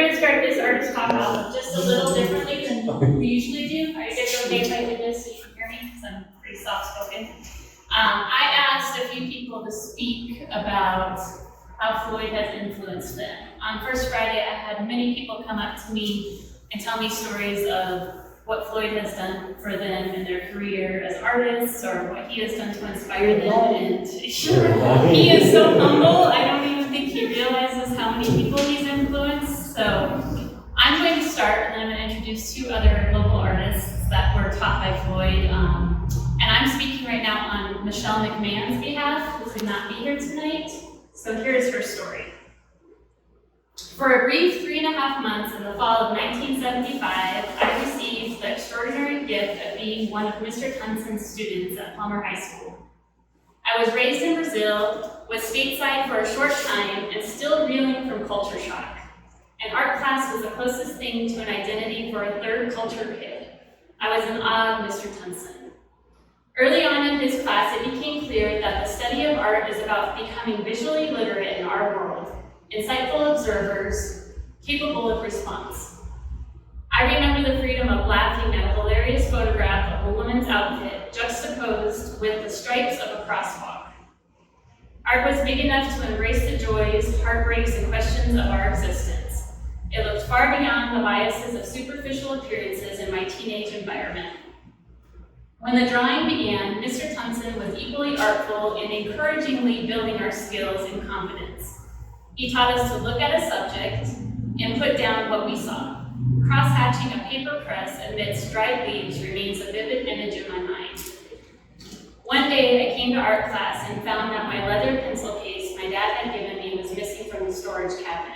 going to start this artist talk off just a little differently than we usually do. Are you guys okay if I do this so you can hear me? Because I'm pretty soft-spoken. I asked a few people to speak about how Floyd has influenced them. On First Friday, I had many people come up to me and tell me stories of what Floyd has done for them in their career as artists, or what he has done to inspire them. And he is so humble, I don't even think he realizes how many people he's influenced. So I'm going to start, and then I'm going to introduce two other local artists that were taught by Floyd. And I'm speaking right now on Michelle McMahon's behalf, who could not be here tonight. So here's her story. For a brief 3.5 months in the fall of 1975, I received the extraordinary gift of being one of Mr. Tunson's students at Palmer High School. I was raised in Brazil, was stateside for a short time, and still reeling from culture shock. An art class was the closest thing to an identity for a third culture kid. I was in awe of Mr. Tunson. Early on in his class, it became clear that the study of art is about becoming visually literate in our world, insightful observers, capable of response. I remember the freedom of laughing at a hilarious photograph of a woman's outfit juxtaposed with the stripes of a crosswalk. Art was big enough to embrace the joys, heartbreaks, and questions of our existence. It looked far beyond the biases of superficial appearances in my teenage environment. When the drawing began, Mr. Tunson was equally artful in encouragingly building our skills and confidence. He taught us to look at a subject and put down what we saw. Cross-hatching a paper press amidst dried leaves remains a vivid image in my mind. One day, I came to art class and found that my leather pencil case my dad had given me was missing from the storage cabinet.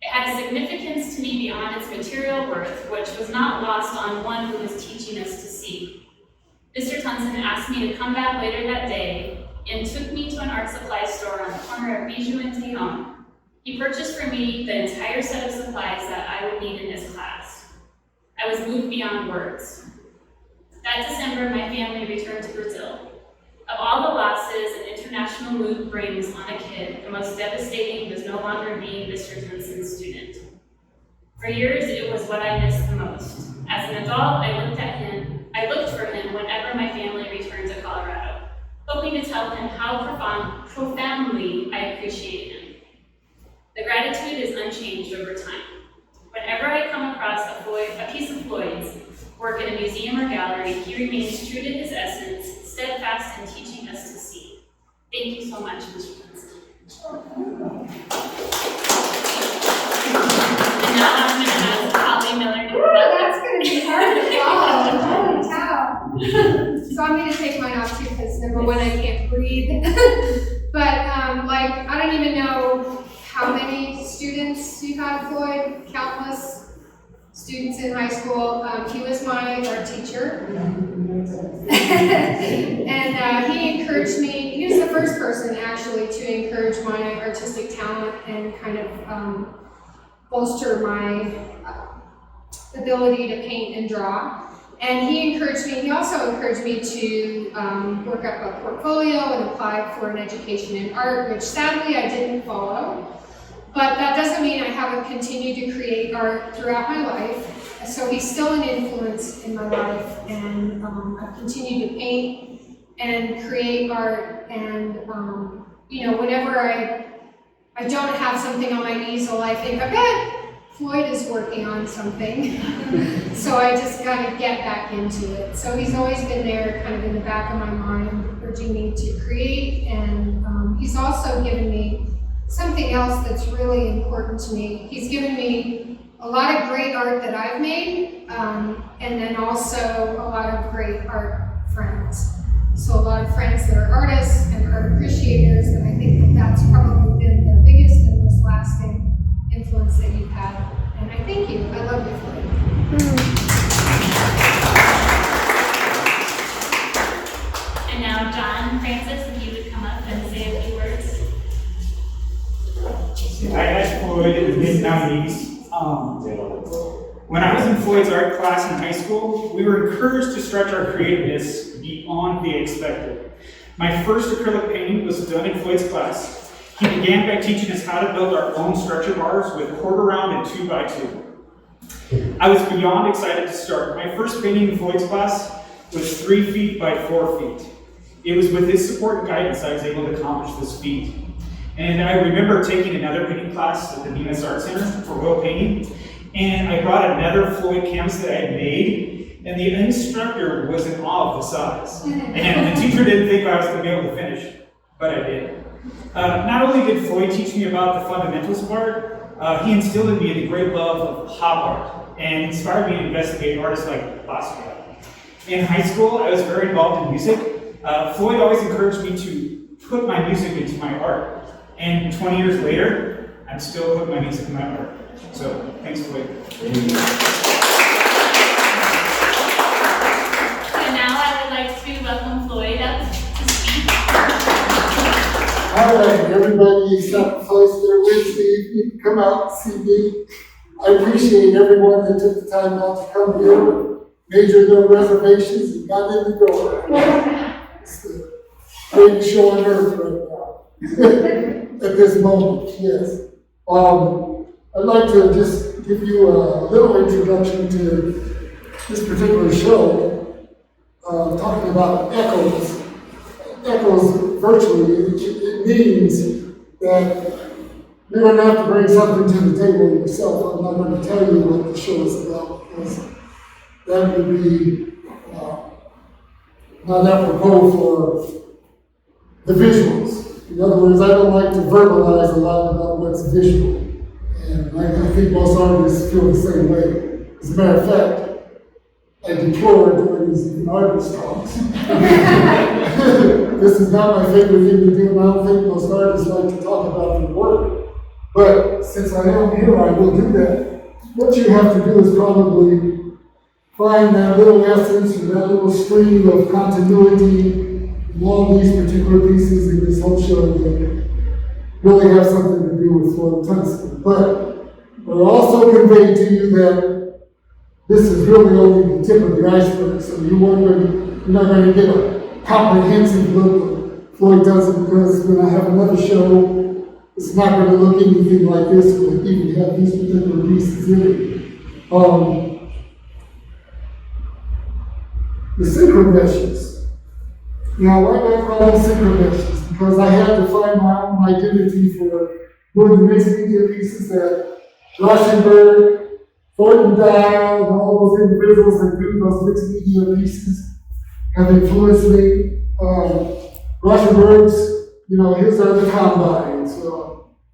It had a significance to me beyond its material worth, which was not lost on one who was teaching us to see. Mr. Tunson asked me to come back later that day and took me to an art supply store on the corner of Bijou and Tejon. He purchased for me the entire set of supplies that I would need in his class. I was moved beyond words. That December, my family returned to Brazil. Of all the losses an international move brings on a kid, the most devastating was no longer being Mr. Tunson's student. For years, it was what I missed the most. As an adult, I looked for him whenever my family returned to Colorado, hoping to tell him how profoundly I appreciated him. The gratitude is unchanged over time. Whenever I come across a piece of Floyd's work in a museum or gallery, he remains true to his essence, steadfast in teaching us to see. Thank you so much, Mr. Tunson. And now I'm going to ask Holly Miller to come up. That's going to be hard to follow. Holy cow. So I'm going to take mine off too, because number one, I can't breathe. But I don't even know how many students you had, Floyd. Countless students in high school. He was my art teacher. And he encouraged me. He was the first person actually to encourage my artistic talent and kind of bolster my ability to paint and draw. And he also encouraged me to work up a portfolio and apply for an education in art, which sadly I didn't follow. But that doesn't mean I haven't continued to create art throughout my life. So he's still an influence in my life, and I've continued to paint and create art. And whenever I don't have something on my easel, I think, I bet Floyd is working on something. So I just kind of get back into it. So he's always been there, kind of in the back of my mind, urging me to create. And he's also given me something else that's really important to me. He's given me a lot of great art that I've made, and then also a lot of great art friends. So a lot of friends that are artists and art appreciators, and I think that's probably been the biggest and most lasting influence that you've had. And I thank you. I love you, Floyd. And now John Francis, if you would come up and say a few words. I had Floyd in the mid-90s. When I was in Floyd's art class in high school, we were encouraged to stretch our creativeness beyond the expected. My first acrylic painting was done in Floyd's class. He began by teaching us how to build our own stretcher bars with quarter round and 2x2. I was beyond excited to start. My first painting in Floyd's class was 3 feet by 4 feet. It was with his support and guidance I was able to accomplish this feat. And I remember taking another painting class at the Nevis Art Center for oil painting, and I brought another Floyd canvas that I had made, and the instructor was in awe of the size. And the teacher didn't think I was going to be able to finish, but I did. Not only did Floyd teach me about the fundamentals of art, he instilled in me the great love of pop art and inspired me to investigate artists like Basquiat. In high school, I was very involved in music. Floyd always encouraged me to put my music into my art. And 20 years later, I'm still putting my music in my art. So, thanks, Floyd. And now I would like to welcome Floyd up to speak. All right, everybody sacrificed their Wednesday evening to come out and see me. I appreciate everyone that took the time out to come here, majored their reservations, and got in the door. It's the greatest show on earth right now. At this moment, yes. I'd like to just give you a little introduction to this particular show, talking about echoes. Echoes, virtually, it means that you're going to have to bring something to the table yourself. I'm not going to tell you what the show is about, because that would be not apropos for the visuals. In other words, I don't like to verbalize a lot about what's visual. And I think most artists feel the same way. As a matter of fact, I deplore doing these artist talks. This is not my favorite thing to do, and I don't think most artists like to talk about their work. But since I am here, I will do that. What you have to do is probably find that little essence or that little stream of continuity in all these particular pieces in this whole show that really have something to do with Floyd Tunson. But we'll also convey to you that this is really only the tip of the iceberg, so you're not going to get a comprehensive look at Floyd Tunson, because when I have another show, it's not going to look anything like this, but even have these particular pieces in it. The synchrometers. Now, why do I call them synchrometers? Because I had to find my own identity for doing the mixed media pieces that Rauschenberg, Floyd D, and all those individuals that do those mixed media pieces have influenced me. Rauschenberg's, his are the combines.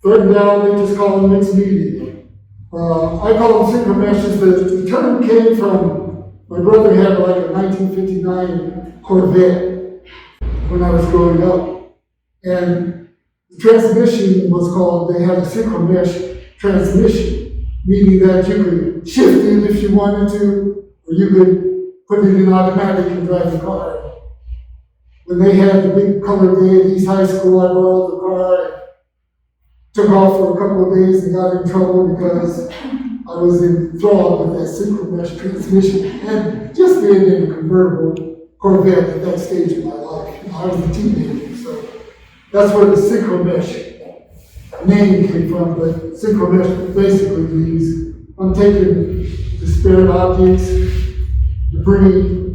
Floyd D, they just call them mixed media. I call them synchrometers. The term came from, my brother had like a 1959 Corvette when I was growing up. And the transmission was called, they had a synchromesh transmission, meaning that you could shift it if you wanted to, or you could put it in automatic and drive the car. When they had the big color day at East High School, I borrowed the car and took off for a couple of days and got in trouble because I was enthralled with that synchromesh transmission and just being in a convertible Corvette at that stage of my life. I was a teenager, so that's where the synchromesh name came from. But synchromesh basically means I'm taking disparate objects, debris,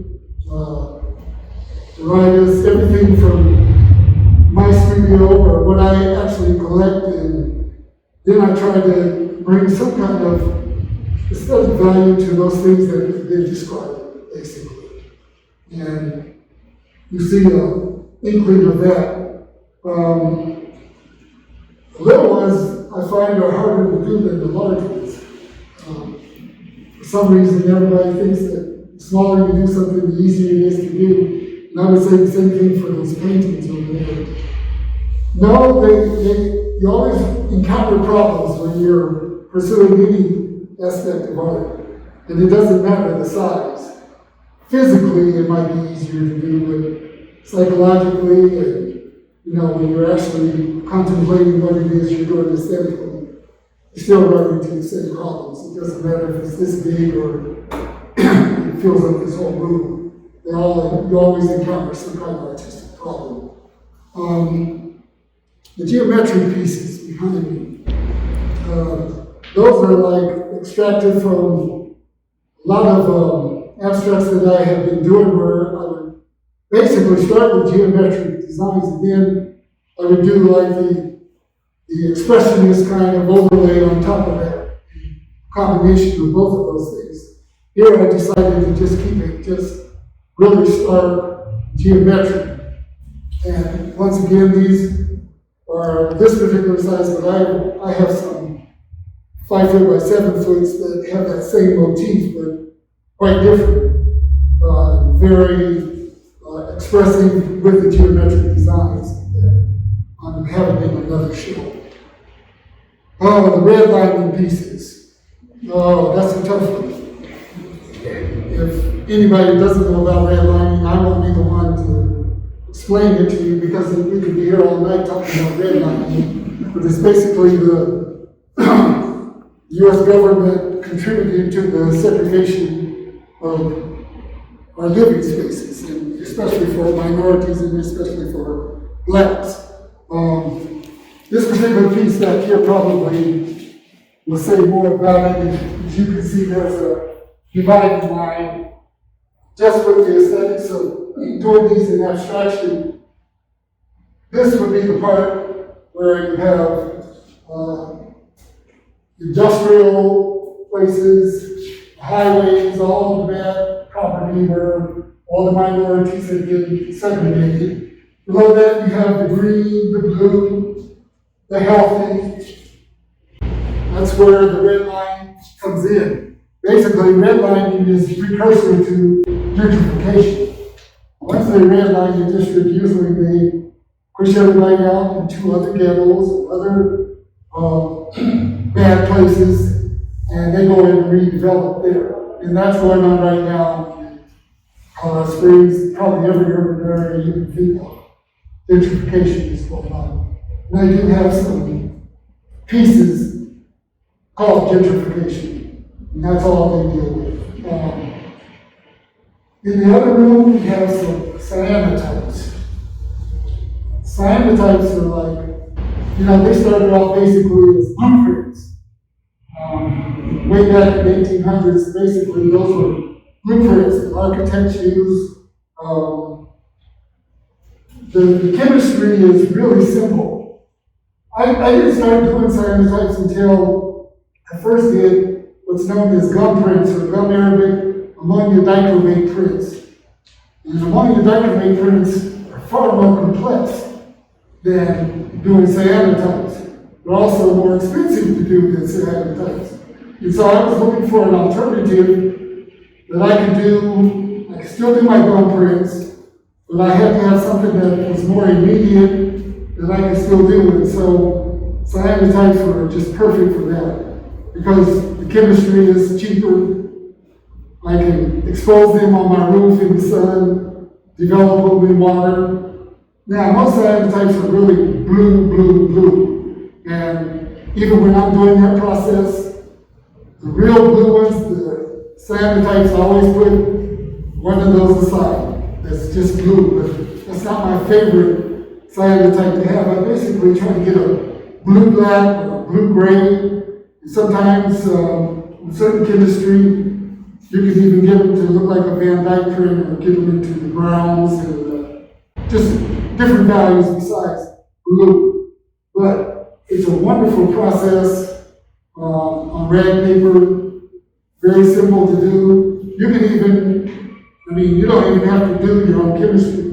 detritus, everything from my studio or what I actually collect, and then I try to bring some kind of aesthetic value to those things that they describe, basically. And you see an inkling of that. The little ones I find are harder to do than the large ones. For some reason, everybody thinks that the smaller you do something, the easier it is to do. And I would say the same thing for those paintings over there. No, you always encounter problems when you're pursuing any aspect of art. And it doesn't matter the size. Physically, it might be easier to do, but psychologically, and when you're actually contemplating what it is you're doing aesthetically, you still run into the same problems. It doesn't matter if it's this big or it fills up this whole room. You always encounter some kind of artistic problem. the geometric pieces behind me. Those are like extracted from a lot of abstracts that I have been doing where I would basically start with geometric designs and then I would do like the expressionist kind of overlay on top of that, combination of both of those things. Here I decided to just keep it just really stark geometric. And once again, these are this particular size, but I have some 5 foot by 7 foot that have that same motif, but quite different. Very expressive with the geometric designs that I'm having in another show. Oh, the red lining pieces. Oh, that's a tough one. If anybody doesn't know about red lining, I won't be the one to explain it to you because we could be here all night talking about red lining. But it's basically the U.S. government contributing to the segregation of our living spaces, and especially for minorities and especially for blacks. This particular piece back here probably will say more about it. As you can see, there's a dividing line just with the aesthetics of doing these in abstraction. This would be the part where you have industrial places, highways, all of that property where all the minorities have been segregated. Below that, you have the green, the blue, the healthy. That's where the red line comes in. Basically, redlining is precursor to gentrification. Once they redline the district, usually they push everybody out into other ghettos or other bad places, and they go in and redevelop there. And that's going on right now in Colorado Springs, probably every urban area you can think of. Gentrification is going on. And I do have some pieces called gentrification, and that's all they deal with. In the other room, we have some cyanotypes. Cyanotypes are like, they started off basically as blueprints. Way back in the 1800s, basically, those were blueprints that architects used. The chemistry is really simple. I didn't start doing cyanotypes until I first did what's known as gum prints or gum Arabic ammonia dichromate prints. And ammonia dichromate prints are far more complex than doing cyanotypes. They're also more expensive to do than cyanotypes. And so I was looking for an alternative that I could do. I could still do my gum prints, but I had to have something that was more immediate that I could still do. And so cyanotypes were just perfect for that because the chemistry is cheaper. I can expose them on my roof in the sun, develop them in water. Now, most cyanotypes are really blue. And even when I'm doing that process, the real blue ones, the cyanotypes, I always put one of those aside. That's just blue, but that's not my favorite cyanotype to have. I basically try to get a blue-black or a blue-gray. And sometimes, with certain chemistry, you can even get them to look like a Van Dyke print or get them into the browns and just different values besides blue. But it's a wonderful process on rag paper, very simple to do. You can even, you don't even have to do your own chemistry.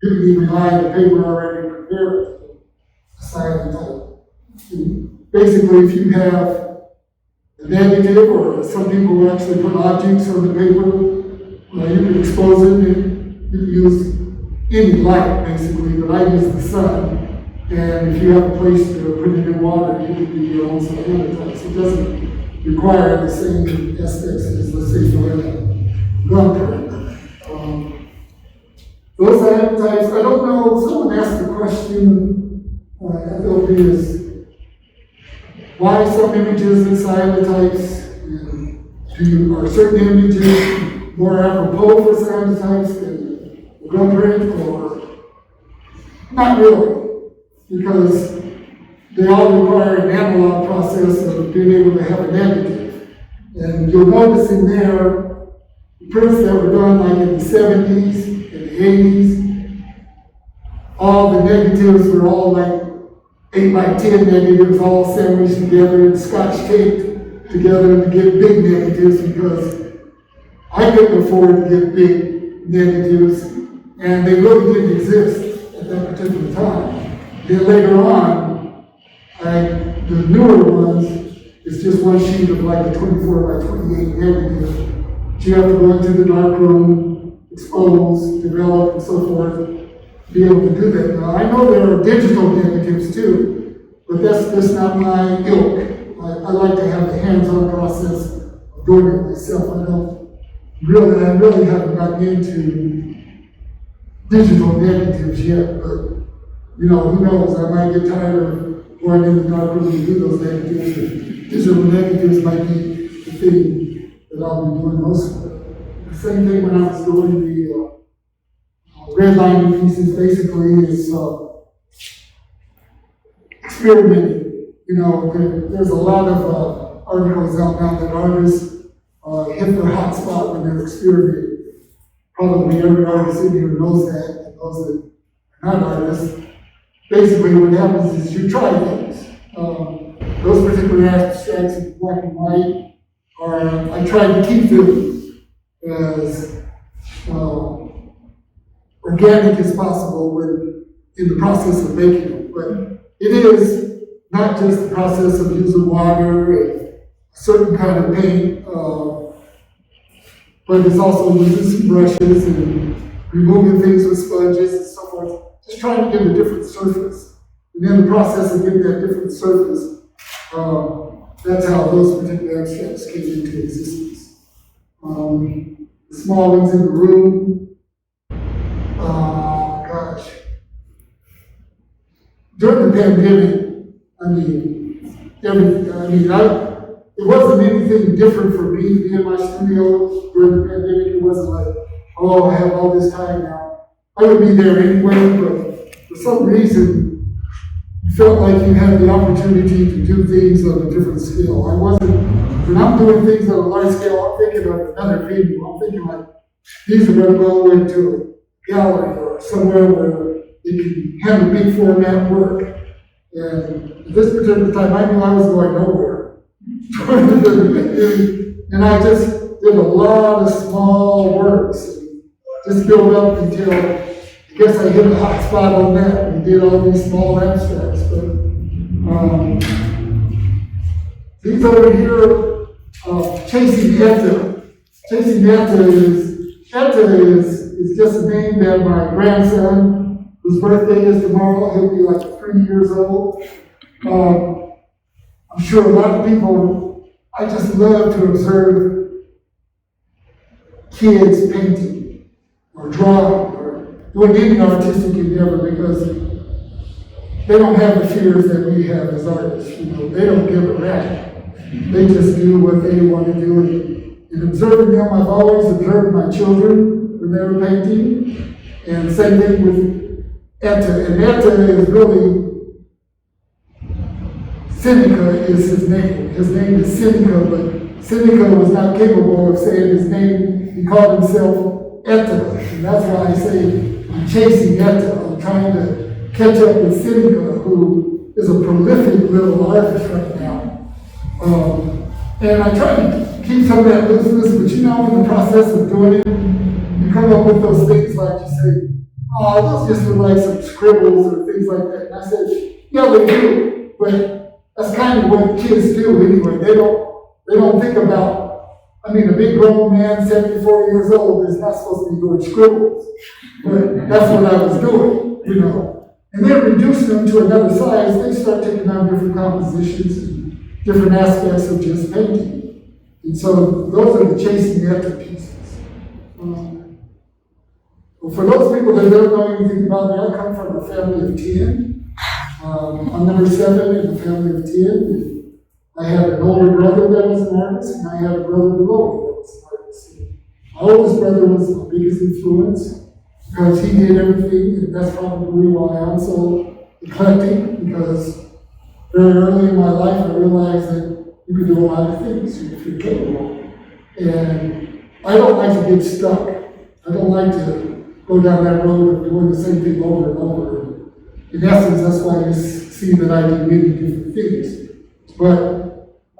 You can even buy the paper already prepared, a cyanotype. Basically, if you have a negative, or some people actually put objects on the paper, you can expose it, and you can use any light, basically, but I use the sun. And if you have a place to put it in water, you can do your own cyanotypes. It doesn't require the same aspects as, let's say, for a gum print. Those cyanotypes, I don't know, someone asked the question at LP why some images in cyanotypes, are certain images more apropos for cyanotypes than a gum print, or not really. because they all require an analog process of being able to have a negative. And you'll notice in there, the prints that were done like in the 70s, in the 80s, all the negatives were all like 8 by 10 negatives all sandwiched together and scotch taped together to get big negatives, because I couldn't afford to get big negatives, and they really didn't exist at that particular time. Then later on, the newer ones, it's just one sheet of like a 24 by 28 negative. But you have to go into the dark room, expose, develop, and so forth, to be able to do that. Now, I know there are digital negatives too, but that's not my ilk. I like to have the hands-on process of doing it myself. I really haven't gotten into digital negatives yet, but who knows? I might get tired of going in the dark room to do those negatives. And digital negatives might be the thing that I'll be doing most of it. The same thing when I was doing the redlining pieces. Basically, is experimenting. There's a lot of articles out now that artists hit their hot spot when they're experimenting. Probably every artist in here knows that, and those that are not artists. Basically, what happens is you try things. Those particular abstracts in black and white I try to keep them as organic as possible when in the process of making them. But it is not just the process of using water and a certain kind of paint, but it's also using some brushes and removing things with sponges and so forth. Just trying to get a different surface. And in the process of getting that different surface, that's how those particular abstracts came into existence. The small ones in the room, during the pandemic, it wasn't anything different for me to be in my studio during the pandemic. It wasn't like, I have all this time now. I would be there anyway, but for some reason, you felt like you had the opportunity to do things on a different scale. When I'm doing things on a large scale, I'm thinking of another venue. I'm thinking like, these are going to go into a gallery or somewhere where it can handle big format work. And at this particular time, I knew I was going nowhere. And I just did a lot of small works, and just built up until I guess I hit a hot spot on that. We did all these small abstracts, but these over here, Chasing Etta. Chasing Etta is just a name that my grandson, whose birthday is tomorrow, he'll be like 3 years old. I'm sure a lot of people, I just love to observe kids painting or drawing or doing any artistic endeavor, because they don't have the fears that we have as artists. They don't give a rattle. They just do what they want to do. And observing them, I've always observed my children when they were painting. And same thing with Etta. And Etta is really, Seneca is his name. His name is Seneca, but Seneca was not capable of saying his name. He called himself Etta. And that's why I say I'm chasing Etta. I'm trying to catch up with Seneca, who is a prolific little artist right now. And I try to keep some of that looseness, but in the process of doing it, you come up with those things like you say, those just look like some scribbles or things like that. And I said, yeah, they do, but that's kind of what kids do anyway. They don't think about, a big grown man, 74 years old, is not supposed to be doing scribbles. But that's what I was doing, And then reducing them to another size, they start taking on different compositions and different aspects of just painting. And so those are the Chasing Etta pieces. Well, for those people that don't know anything about me, I come from a family of 10. I'm number 7 in a family of 10. I had an older brother that was an artist, and I had a brother below me that was an artist. My oldest brother was my biggest influence, because he did everything, and that's probably why I'm so eclectic because very early in my life I realized that you can do a lot of things if you're capable. And I don't like to get stuck. I don't like to go down that road of doing the same thing over and over. In essence, that's why you see that I do many different things. But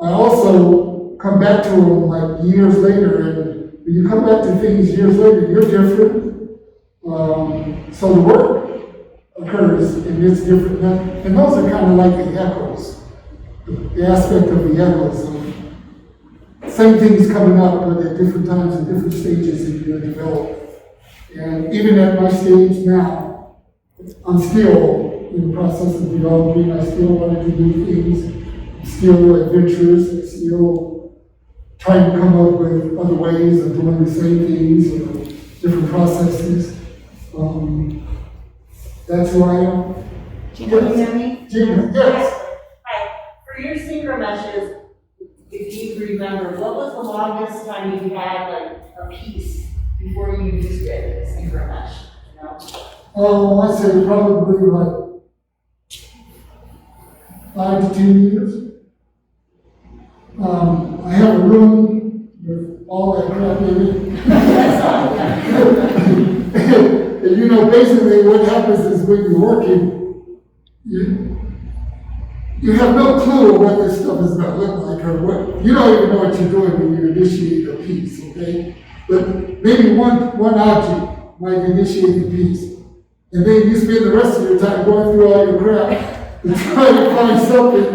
I also come back to them like years later, and when you come back to things years later, you're different. So the work occurs and it's different. And those are kind of like the echoes, the aspect of the echoes. Same things coming up, but at different times and different stages in your development. And even at my stage now, I'm still in the process of developing. I still wanted to do things. I'm still adventurous. I'm still trying to come up with other ways of doing the same things or different processes. That's who I am. Gina, can you hear me? Gina, yes. Hi. For your synchro meshes, if you remember, what was the longest time you had like a piece before you used it, synchro mesh? You know? I'd say probably like 5 to 10 years. I have a room with all that crap in it. That's all, yeah. And you know, basically what happens is when you're working, you have no clue of what this stuff is going to look like or what, you don't even know what you're doing when you initiate a piece, okay? But maybe one object might initiate the piece. And then you spend the rest of your time going through all your crap and trying to find something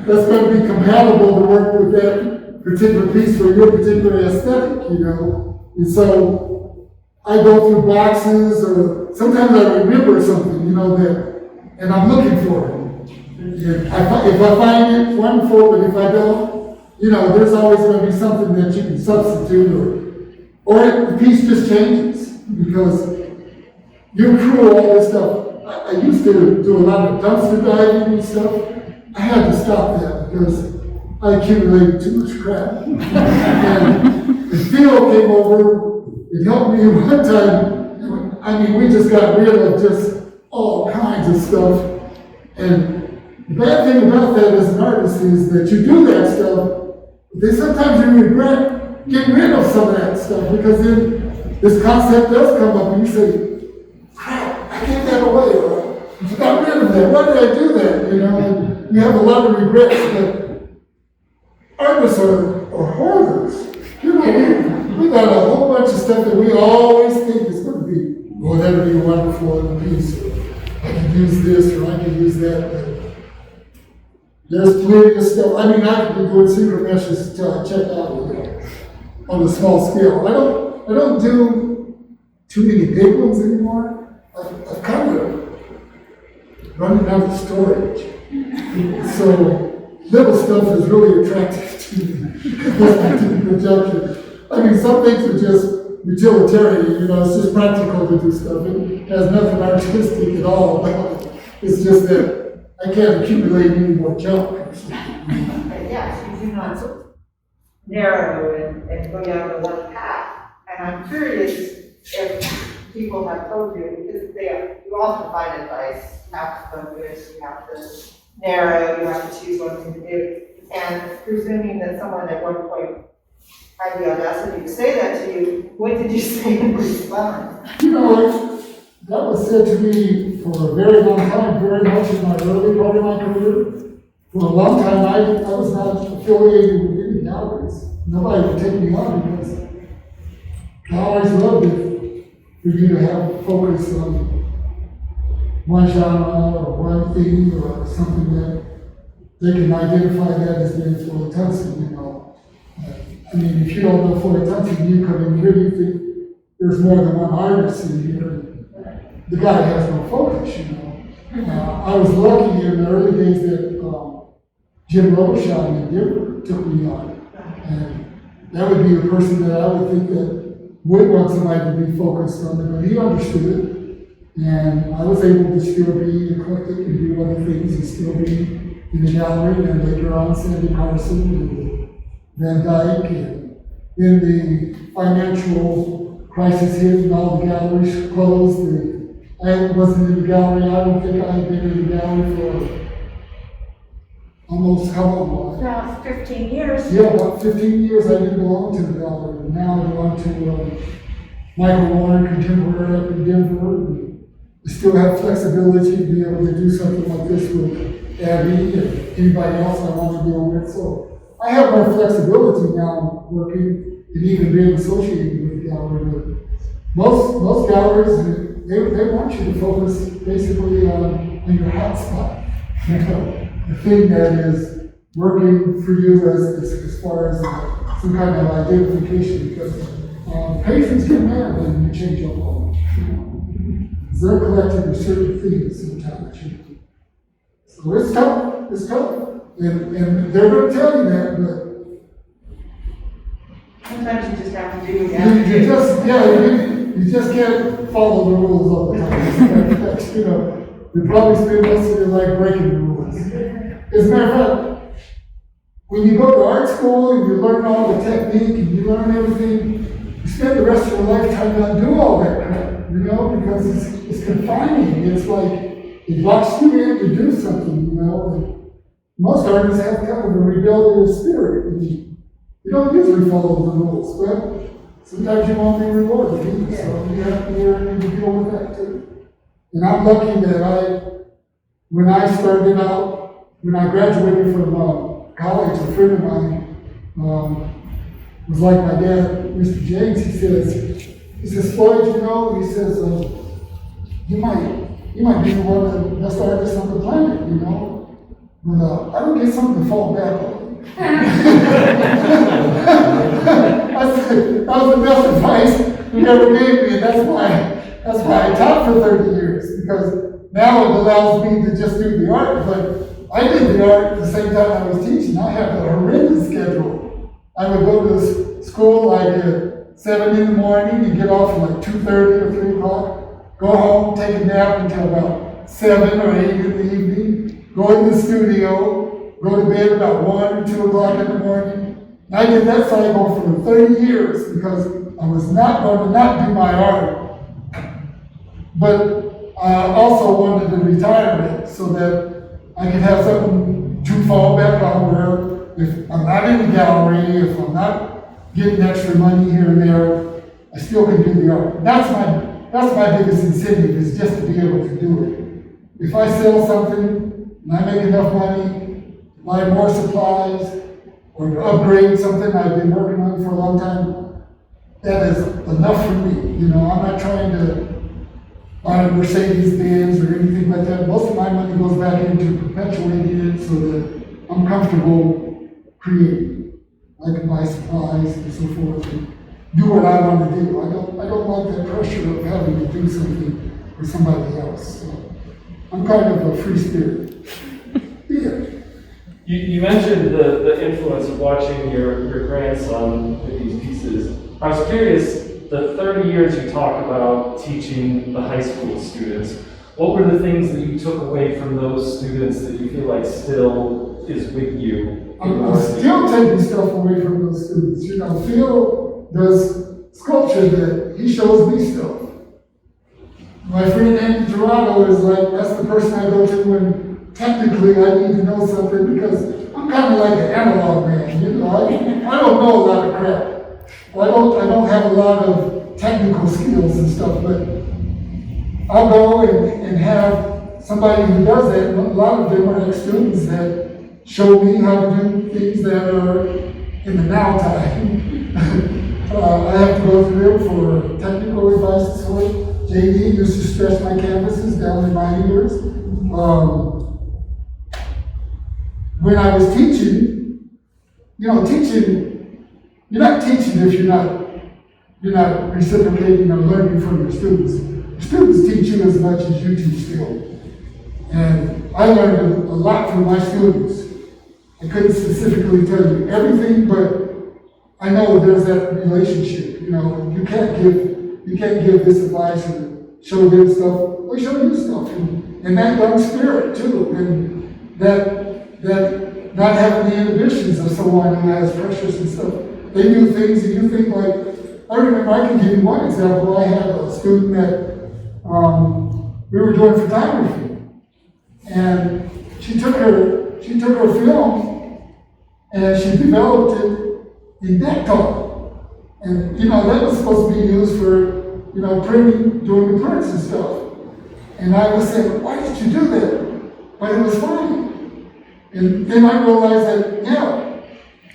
that's going to be compatible to work with that particular piece for your particular aesthetic, you know? And so I go through boxes, or sometimes I remember something, you know, and I'm looking for it. If I find it, wonderful, but if I don't, you know, there's always going to be something that you can substitute, or the piece just changes, because you accrue all this stuff. I used to do a lot of dumpster diving and stuff. I had to stop that because I accumulated too much crap. And Phil came over. It helped me one time. I mean, we just got rid of just all kinds of stuff. And the bad thing about that as an artist is that you do that stuff, but then sometimes you regret getting rid of some of that stuff, because then this concept does come up and you say, crap, I gave that away, or I got rid of that. Why did I do that? You know, and you have a lot of regrets, but artists are hoarders. You know, we got a whole bunch of stuff that we always think is going to be, well, that'll be wonderful in the piece, or I can use this, or I can use that. But there's plenty of stuff. I mean, I could be doing synchro meshes until I check out with it on a small scale. I don't do too many big ones anymore. I've kind of running out of storage. So little stuff is really attractive to me. The junction. I mean, some things are just utilitarian, you know, it's just practical to do stuff. It has nothing artistic at all about it. It's just that I can't accumulate any more junk. But yes, you do not narrow and go down the one path. And I'm curious if people have told you, because you often find advice, you have to focus, you have to narrow, you have to choose one thing to do. And presuming that someone at one point had the audacity to say that to you, what did you say in response? You know, that was said to me for a very long time, very much in my early part of my career. For a long time, I was not affiliated with any galleries. Nobody would take me on because galleries loved it for you to have focus on one genre or one thing or something that they can identify that as being Floyd Tunson, you know. I mean, if you don't know Floyd Tunson, you come in here, you think there's more than one artist in here. The guy has no focus, you know. I was lucky in the early days that Jim Robichaud in Denver took me on. And that would be the person that I would think that would want somebody to be focused on it, but he understood it. And I was able to still be eclectic and do other things and still be in the gallery, and later on Sandy Carson and Van Dyke, and then the financial crisis hit and all the galleries closed. I wasn't in the gallery. I don't think I've been in the gallery for almost how long? About 15 years. Yeah, about 15 years I didn't belong to the gallery. And now I belong to Michael Warner Contemporary up in Denver. And I still have flexibility to be able to do something like this with Abby and anybody else I want to go with. So I have more flexibility now working and even being associated with the gallery. But most galleries, they want you to focus basically on your hot spot. You know, the thing that is working for you as far as some kind of identification, because patients get mad when you change your home. They're collecting certain things sometimes. So it's tough. And they're going to tell you that, but Sometimes you just have to do what you just can't follow the rules all the time. You probably spend most of your life breaking the rules. As a matter of fact, when you go to art school and you learn all the technique and you learn everything, you spend the rest of your life trying to undo all that crap, because it's confining. It's like it locks you in to do something, And most artists have kind of a rebellious spirit. You don't usually follow the rules, but sometimes you won't be rewarded either, so you have to learn to deal with that too. And I'm lucky that when I graduated from college, a friend of mine was like my dad, Mr. James. He says, Floyd, he says, you might be one of the best artists on the planet, but I don't get something to fall back on. I said, that was the best advice he ever gave me, and that's why I taught for 30 years, because now it allows me to just do the art, but I did the art at the same time I was teaching. I had a horrendous schedule. I would go to school like at 7 in the morning and get off at like 2:30 or 3 o'clock, go home, take a nap until about 7 or 8 in the evening, go in the studio, go to bed about 1 or 2 o'clock in the morning. And I did that cycle for 30 years because I was not going to not do my art, but I also wanted to retire it so that I could have something to fall back on where if I'm not in the gallery, if I'm not getting extra money here and there, I still can do the art. That's my biggest incentive, is just to be able to do it. If I sell something and I make enough money, buy more supplies, or to upgrade something I've been working on for a long time, that is enough for me. I'm not trying to buy a Mercedes-Benz or anything like that. Most of my money goes back into perpetuating it so that I'm comfortable creating. I can buy supplies and so forth and do what I want to do. I don't like that pressure of having to do something for somebody else. So I'm kind of a free spirit. Yeah. You mentioned the influence of watching your grandson with these pieces. I was curious, the 30 years you talk about teaching the high school students, what were the things that you took away from those students that you feel like still is with you? I'm still taking stuff away from those students. Phil does sculpture that he shows me stuff. My friend Andy Gerardo is like, that's the person I go to when technically I need to know something, because I'm kind of like an analog man, I don't know a lot of crap. I don't have a lot of technical skills and stuff, but I'll go and have somebody who does that. A lot of them are ex-students that show me how to do things that are in the now time. I have to go to them for technical advice and so on. JD used to stretch my canvases down in my ears. When I was teaching, you're not teaching if you're not reciprocating or learning from your students. Your students teach you as much as you teach them. And I learned a lot from my students. I couldn't specifically tell you everything, but I know there's that relationship. You can't give this advice and show them stuff. They show you stuff, and that young spirit too, and that not having the inhibitions of someone who has pressures and stuff. They do things and you think like, I remember, I can give you one example. I had a student that we were doing photography. And she took her film and she developed it in Dectal. And, that was supposed to be used for, printing, doing the prints and stuff. And I was saying, why did you do that? But it was fine. And then I realized that,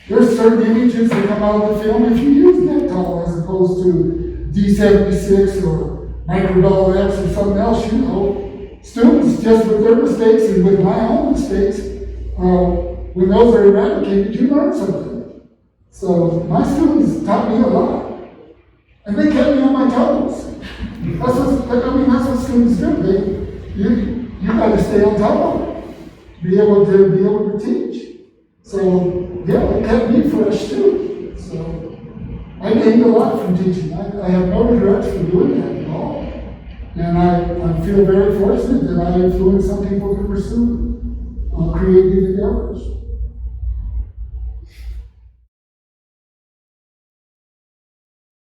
there's certain images that come out of the film if you use Dectal as opposed to D76 or Microdol X or something else, Students, just with their mistakes and with my own mistakes, when those are eradicated, you learn something. So my students taught me a lot. And they kept me on my toes. That's what students do. You gotta stay on top of it. Be able to teach. So it kept me fresh too. So I gained a lot from teaching. I have no regrets for doing that at all. And I feel very fortunate that I influenced some people to pursue creative endeavors.